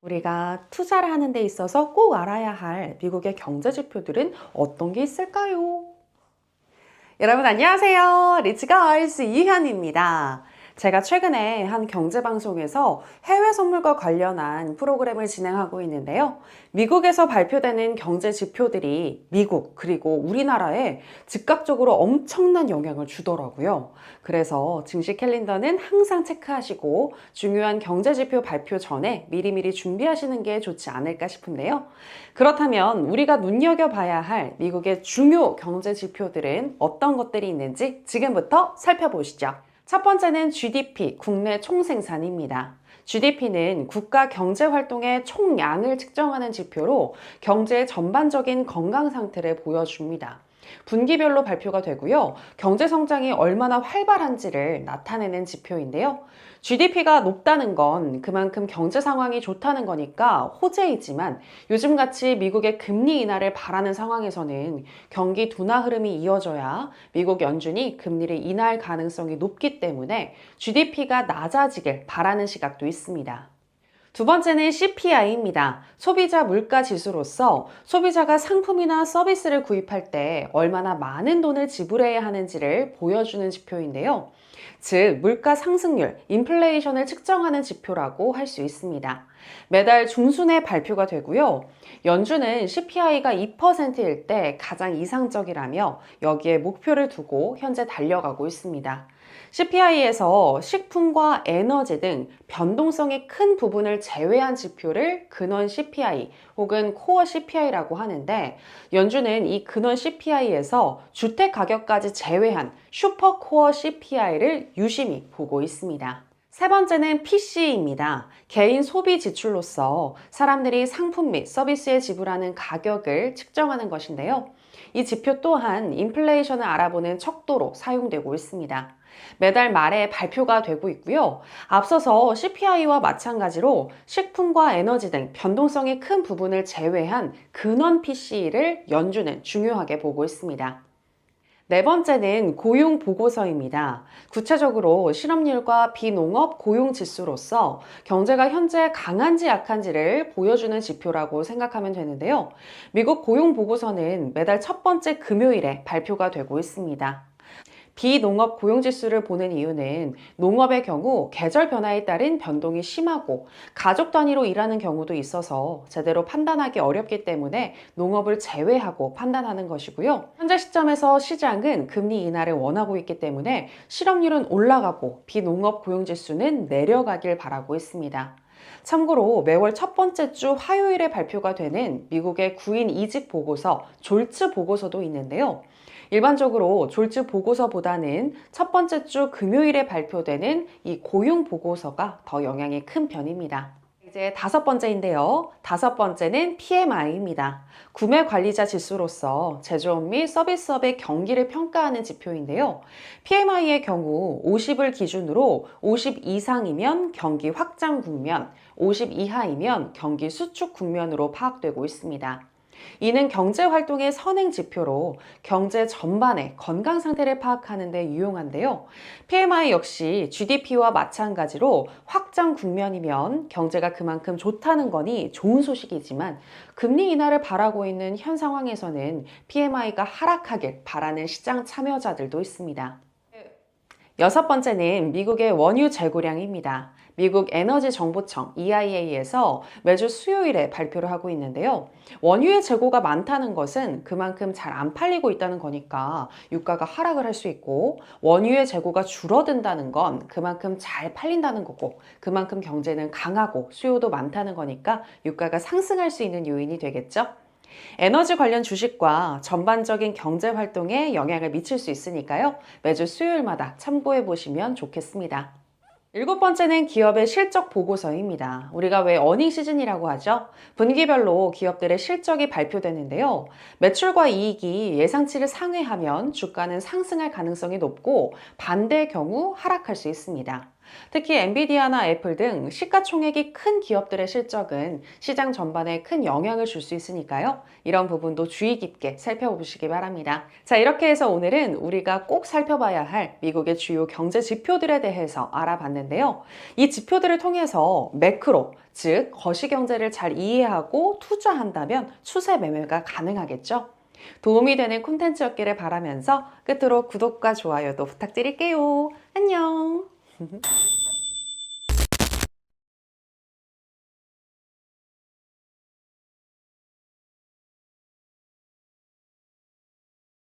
우리가 투자를 하는 데 있어서 꼭 알아야 할 미국의 경제 지표들은 어떤 게 있을까요? 여러분 안녕하세요. 리츠걸스 이현입니다. 제가 최근에 한 경제방송에서 해외 선물과 관련한 프로그램을 진행하고 있는데요. 미국에서 발표되는 경제 지표들이 미국 그리고 우리나라에 즉각적으로 엄청난 영향을 주더라고요. 그래서 증시 캘린더는 항상 체크하시고 중요한 경제 지표 발표 전에 미리미리 준비하시는 게 좋지 않을까 싶은데요. 그렇다면 우리가 눈여겨봐야 할 미국의 중요 경제 지표들은 어떤 것들이 있는지 지금부터 살펴보시죠. 첫 번째는 GDP, 국내 총생산입니다. GDP는 국가 경제 활동의 총량을 측정하는 지표로 경제의 전반적인 건강 상태를 보여줍니다. 분기별로 발표가 되고요. 경제 성장이 얼마나 활발한지를 나타내는 지표인데요. GDP가 높다는 건 그만큼 경제 상황이 좋다는 거니까 호재이지만 요즘같이 미국의 금리 인하를 바라는 상황에서는 경기 둔화 흐름이 이어져야 미국 연준이 금리를 인하할 가능성이 높기 때문에 GDP가 낮아지길 바라는 시각도 있습니다. 두 번째는 CPI입니다. 소비자 물가 지수로서 소비자가 상품이나 서비스를 구입할 때 얼마나 많은 돈을 지불해야 하는지를 보여주는 지표인데요. 즉, 물가 상승률, 인플레이션을 측정하는 지표라고 할 수 있습니다. 매달 중순에 발표가 되고요. 연준은 CPI가 2%일 때 가장 이상적이라며 여기에 목표를 두고 현재 달려가고 있습니다. CPI에서 식품과 에너지 등 변동성이 큰 부분을 제외한 지표를 근원 CPI 혹은 코어 CPI라고 하는데 연준은 이 근원 CPI에서 주택 가격까지 제외한 슈퍼 코어 CPI를 유심히 보고 있습니다. 세 번째는 PC입니다. 개인 소비 지출로서 사람들이 상품 및 서비스에 지불하는 가격을 측정하는 것인데요. 이 지표 또한 인플레이션을 알아보는 척도로 사용되고 있습니다. 매달 말에 발표가 되고 있고요. 앞서서 CPI와 마찬가지로 식품과 에너지 등 변동성이 큰 부분을 제외한 근원 PC를 연준은 중요하게 보고 있습니다. 네 번째는 고용 보고서입니다. 구체적으로 실업률과 비농업 고용 지수로서 경제가 현재 강한지 약한지를 보여주는 지표라고 생각하면 되는데요. 미국 고용 보고서는 매달 첫 번째 금요일에 발표가 되고 있습니다. 비농업 고용지수를 보는 이유는 농업의 경우 계절 변화에 따른 변동이 심하고 가족 단위로 일하는 경우도 있어서 제대로 판단하기 어렵기 때문에 농업을 제외하고 판단하는 것이고요. 현재 시점에서 시장은 금리 인하를 원하고 있기 때문에 실업률은 올라가고 비농업 고용지수는 내려가길 바라고 있습니다. 참고로 매월 첫 번째 주 화요일에 발표가 되는 미국의 구인 이직 보고서, 졸츠 보고서도 있는데요. 일반적으로 졸츠 보고서보다는 첫 번째 주 금요일에 발표되는 이 고용 보고서가 더 영향이 큰 편입니다. 이제 다섯 번째인데요. 다섯 번째는 PMI입니다. 구매 관리자 지수로서 제조업 및 서비스업의 경기를 평가하는 지표인데요. PMI의 경우 50을 기준으로 50 이상이면 경기 확장 국면, 50 이하이면 경기 수축 국면으로 파악되고 있습니다. 이는 경제 활동의 선행 지표로 경제 전반의 건강 상태를 파악하는 데 유용한데요. PMI 역시 GDP와 마찬가지로 확장 국면이면 경제가 그만큼 좋다는 거니 좋은 소식이지만 금리 인하를 바라고 있는 현 상황에서는 PMI가 하락하길 바라는 시장 참여자들도 있습니다. 여섯 번째는 미국의 원유 재고량입니다. 미국 에너지 정보청 EIA에서 매주 수요일에 발표를 하고 있는데요. 원유의 재고가 많다는 것은 그만큼 잘 안 팔리고 있다는 거니까 유가가 하락을 할 수 있고 원유의 재고가 줄어든다는 건 그만큼 잘 팔린다는 거고 그만큼 경제는 강하고 수요도 많다는 거니까 유가가 상승할 수 있는 요인이 되겠죠. 에너지 관련 주식과 전반적인 경제 활동에 영향을 미칠 수 있으니까요. 매주 수요일마다 참고해 보시면 좋겠습니다. 일곱 번째는 기업의 실적 보고서입니다. 우리가 왜 어닝 시즌이라고 하죠? 분기별로 기업들의 실적이 발표되는데요. 매출과 이익이 예상치를 상회하면 주가는 상승할 가능성이 높고 반대의 경우 하락할 수 있습니다. 특히 엔비디아나 애플 등 시가총액이 큰 기업들의 실적은 시장 전반에 큰 영향을 줄 수 있으니까요. 이런 부분도 주의 깊게 살펴보시기 바랍니다. 자, 이렇게 해서 오늘은 우리가 꼭 살펴봐야 할 미국의 주요 경제 지표들에 대해서 알아봤는데요. 이 지표들을 통해서 매크로, 즉 거시경제를 잘 이해하고 투자한다면 추세 매매가 가능하겠죠. 도움이 되는 콘텐츠였기를 바라면서 끝으로 구독과 좋아요도 부탁드릴게요. 안녕!